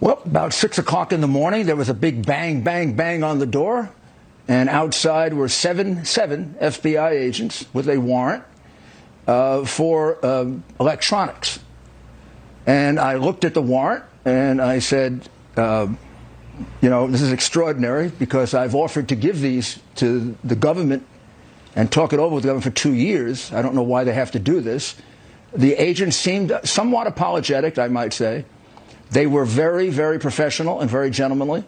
Well, about 6 o'clock in the morning, there was a big bang, bang, bang on the door. And outside were seven FBI agents with a warrant for electronics. And I looked at the warrant and I said, this is extraordinary because I've offered to give these to the government and talk it over with the government for 2 years. I don't know why they have to do this. The agents seemed somewhat apologetic, I might say. They were very, very professional and very gentlemanly.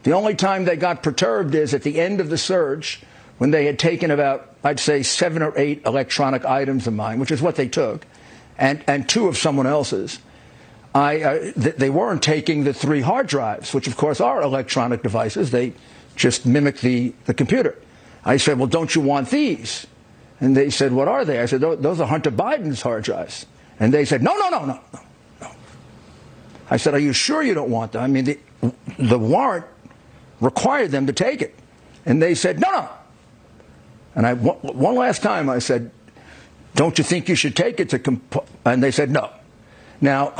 The only time they got perturbed is at the end of the search when they had taken about, I'd say, 7 or 8 electronic items of mine, which is what they took, and 2 of someone else's. They weren't taking the 3 hard drives, which, of course, are electronic devices. They just mimic the computer. I said, well, don't you want these? And they said, what are they? I said, those are Hunter Biden's hard drives. And they said, no. I said, are you sure you don't want them? I mean, the warrant required them to take it. And they said, no. And one last time I said, don't you think you should take it and they said no. Now,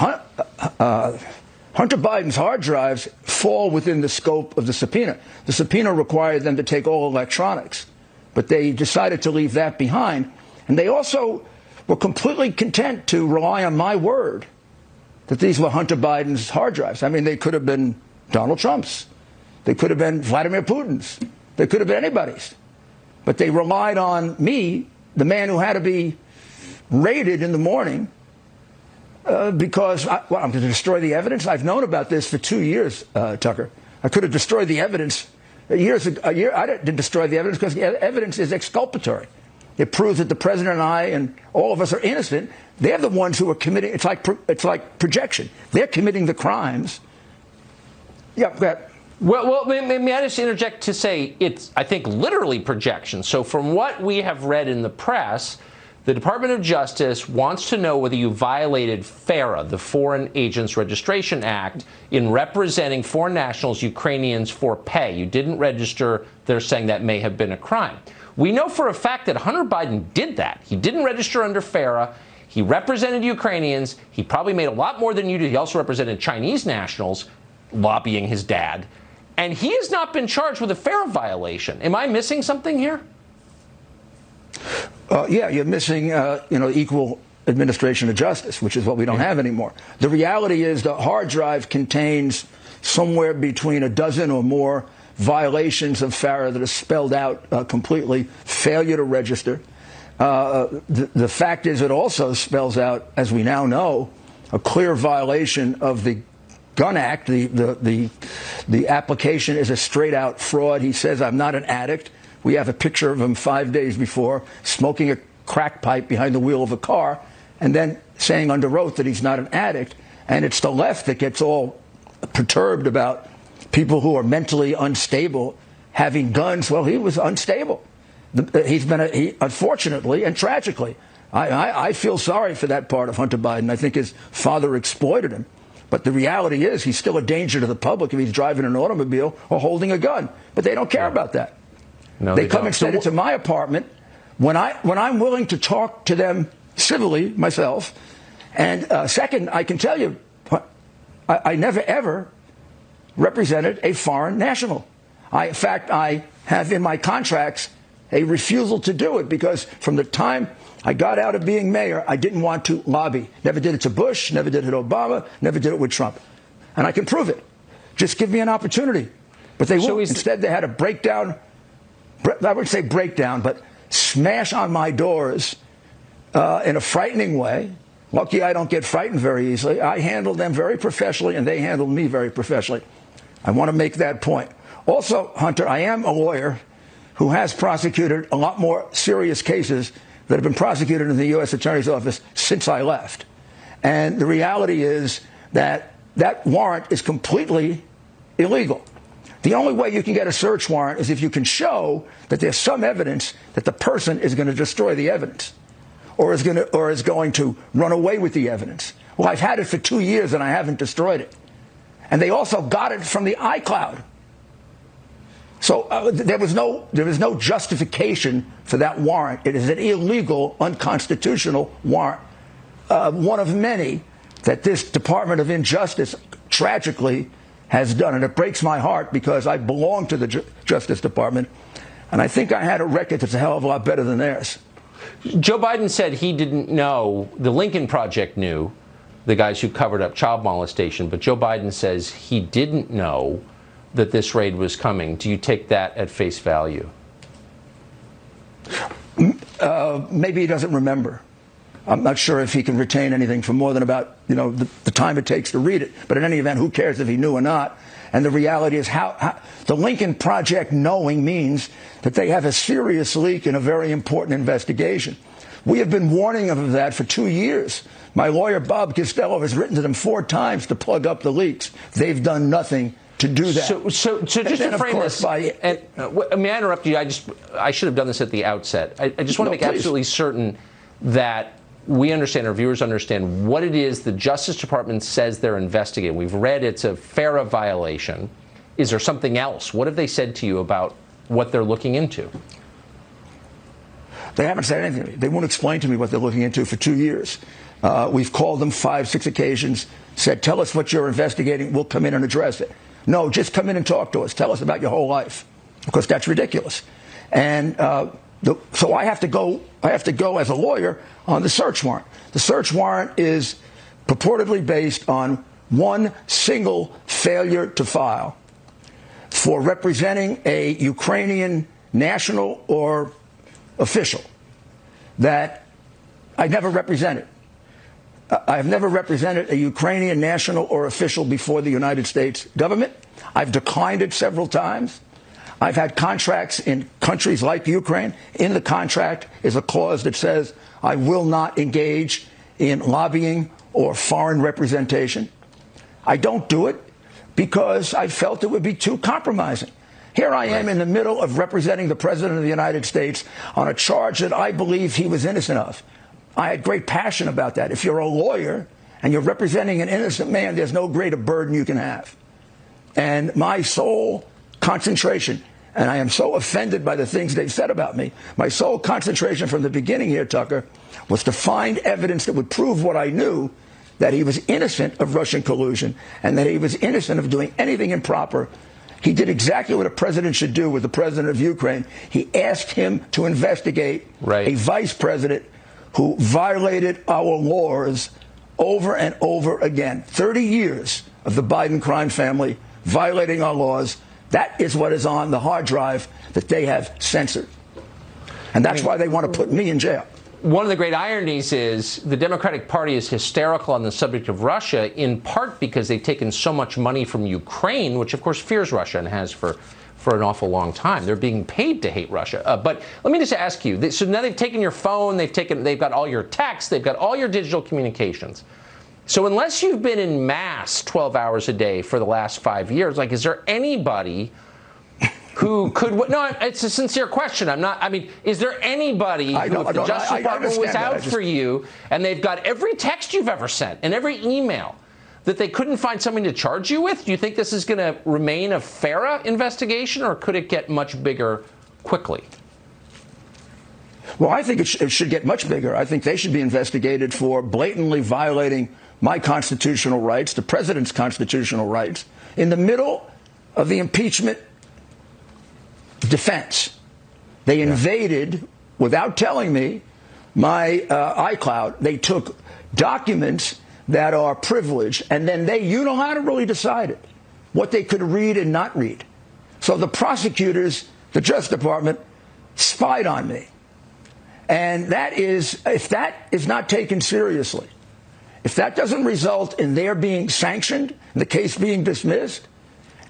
Hunter Biden's hard drives fall within the scope of the subpoena. The subpoena required them to take all electronics, but they decided to leave that behind. And they also were completely content to rely on my word that these were Hunter Biden's hard drives. I mean, they could have been Donald Trump's. They could have been Vladimir Putin's. They could have been anybody's. But they relied on me, the man who had to be raided in the morning, because I'm going to destroy the evidence. I've known about this for 2 years, Tucker. I could have destroyed the evidence a year. I didn't destroy the evidence because the evidence is exculpatory. It proves that the president and I and all of us are innocent. They're the ones who are committing. It's like projection. They're committing the crimes. Yeah, go ahead. Well, may I just interject to say it's, I think, literally projection. So from what we have read in the press, the Department of Justice wants to know whether you violated FARA, the Foreign Agents Registration Act, in representing foreign nationals, Ukrainians, for pay. You didn't register. They're saying that may have been a crime. We know for a fact that Hunter Biden did that. He didn't register under FARA. He represented Ukrainians. He probably made a lot more than you did. He also represented Chinese nationals, lobbying his dad. And he has not been charged with a FARA violation. Am I missing something here? Yeah, you're missing, equal administration of justice, which is what we don't have anymore. The reality is the hard drive contains somewhere between a dozen or more violations of FARA that are spelled out completely, failure to register. The fact is it also spells out, as we now know, a clear violation of the Gun Act. The application is a straight-out fraud. He says, I'm not an addict. We have a picture of him 5 days before smoking a crack pipe behind the wheel of a car and then saying under oath that he's not an addict. And it's the left that gets all perturbed about people who are mentally unstable having guns. Well, he was unstable. He's been, unfortunately and tragically, I feel sorry for that part of Hunter Biden. I think his father exploited him. But the reality is he's still a danger to the public if he's driving an automobile or holding a gun. But they don't care about that. No, they come instead into my apartment when I'm willing to talk to them civilly myself. And second, I can tell you, I never, ever represented a foreign national. In fact, I have in my contracts a refusal to do it because from the time I got out of being mayor, I didn't want to lobby. Never did it to Bush, never did it to Obama, never did it with Trump. And I can prove it. Just give me an opportunity. But they won't. Instead, they had a breakdown. I wouldn't say breakdown, but smash on my doors in a frightening way. Lucky I don't get frightened very easily. I handled them very professionally, and they handled me very professionally. I want to make that point. Also, Hunter, I am a lawyer who has prosecuted a lot more serious cases that have been prosecuted in the U.S. Attorney's Office since I left. And the reality is that that warrant is completely illegal. The only way you can get a search warrant is if you can show that there's some evidence that the person is going to destroy the evidence or is going to run away with the evidence. Well, I've had it for 2 years and I haven't destroyed it. And they also got it from the iCloud. So there was no justification for that warrant. It is an illegal, unconstitutional warrant, one of many that this Department of Injustice tragically has done. And it breaks my heart because I belong to the Justice Department, and I think I had a record that's a hell of a lot better than theirs. Joe Biden said he didn't know, the Lincoln Project knew, the guys who covered up child molestation, but Joe Biden says he didn't know that this raid was coming. Do you take that at face value? Maybe he doesn't remember. I'm not sure if he can retain anything for more than about, the time it takes to read it. But in any event, who cares if he knew or not? And the reality is how the Lincoln Project knowing means that they have a serious leak in a very important investigation. We have been warning them of that for 2 years. My lawyer, Bob Costello, has written to them 4 times to plug up the leaks. They've done nothing to do that. So just to frame this, may I interrupt you? I should have done this at the outset. I just want to make absolutely certain that we understand, our viewers understand, what it is the Justice Department says they're investigating. We've read it's a FARA violation. Is there something else? What have they said to you about what they're looking into? They haven't said anything to me. They won't explain to me what they're looking into for 2 years. We've called them 5, 6 occasions, said, tell us what you're investigating. We'll come in and address it. No, just come in and talk to us. Tell us about your whole life. Of course, that's ridiculous. And so I have to go as a lawyer on the search warrant. The search warrant is purportedly based on one single failure to file for representing a Ukrainian national or official that I never represented. I have never represented a Ukrainian national or official before the United States government. I've declined it several times. I've had contracts in countries like Ukraine. In the contract is a clause that says I will not engage in lobbying or foreign representation. I don't do it because I felt it would be too compromising. Here I am in the middle of representing the President of the United States on a charge that I believe he was innocent of. I had great passion about that. If you're a lawyer and you're representing an innocent man, there's no greater burden you can have. And my sole concentration, and I am so offended by the things they've said about me, my sole concentration from the beginning here, Tucker, was to find evidence that would prove what I knew, that he was innocent of Russian collusion and that he was innocent of doing anything improper. He did exactly what a president should do with the president of Ukraine. He asked him to investigate a vice president who violated our laws over and over again. 30 years of the Biden crime family violating our laws. That is what is on the hard drive that they have censored. And that's why they want to put me in jail. One of the great ironies is the Democratic Party is hysterical on the subject of Russia, in part because they've taken so much money from Ukraine, which of course fears Russia and has for an awful long time. They're being paid to hate Russia. But let me just ask you, so now they've taken your phone, they've got all your texts, they've got all your digital communications. So unless you've been in mass 12 hours a day for the last 5 years, is there anybody who could, no, it's a sincere question. Is there anybody who, if the Justice Department was out for you and they've got every text you've ever sent and every email, that they couldn't find something to charge you with? Do you think this is going to remain a FARA investigation, or could it get much bigger quickly? Well, I think it should get much bigger. I think they should be investigated for blatantly violating my constitutional rights, the president's constitutional rights, in the middle of the impeachment defense. They invaded, without telling me, my iCloud. They took documents that are privileged, and then they unilaterally decided what they could read and not read. So the prosecutors, the Justice Department, spied on me. And that is, if that is not taken seriously, if that doesn't result in their being sanctioned, the case being dismissed,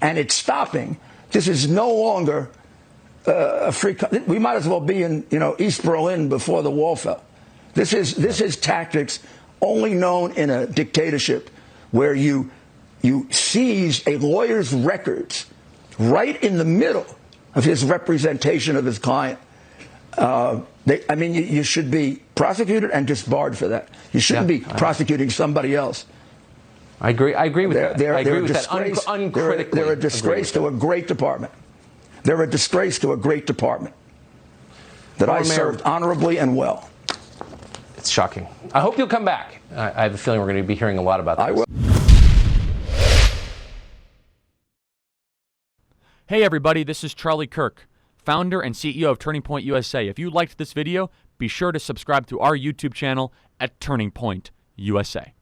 and it's stopping, this is no longer a free. We might as well be in East Berlin before the wall fell. This is tactics only known in a dictatorship, where you seize a lawyer's records right in the middle of his representation of his client. You should be prosecuted and disbarred for that. You shouldn't be prosecuting somebody else. I agree with that. I agree with that uncritically. They're a disgrace to a great department. They're a disgrace to a great department that I served honorably and well. It's shocking. I hope you'll come back. I have a feeling we're going to be hearing a lot about this. I will. Hey everybody, this is Charlie Kirk, founder and CEO of Turning Point USA. If you liked this video, be sure to subscribe to our YouTube channel at Turning Point USA.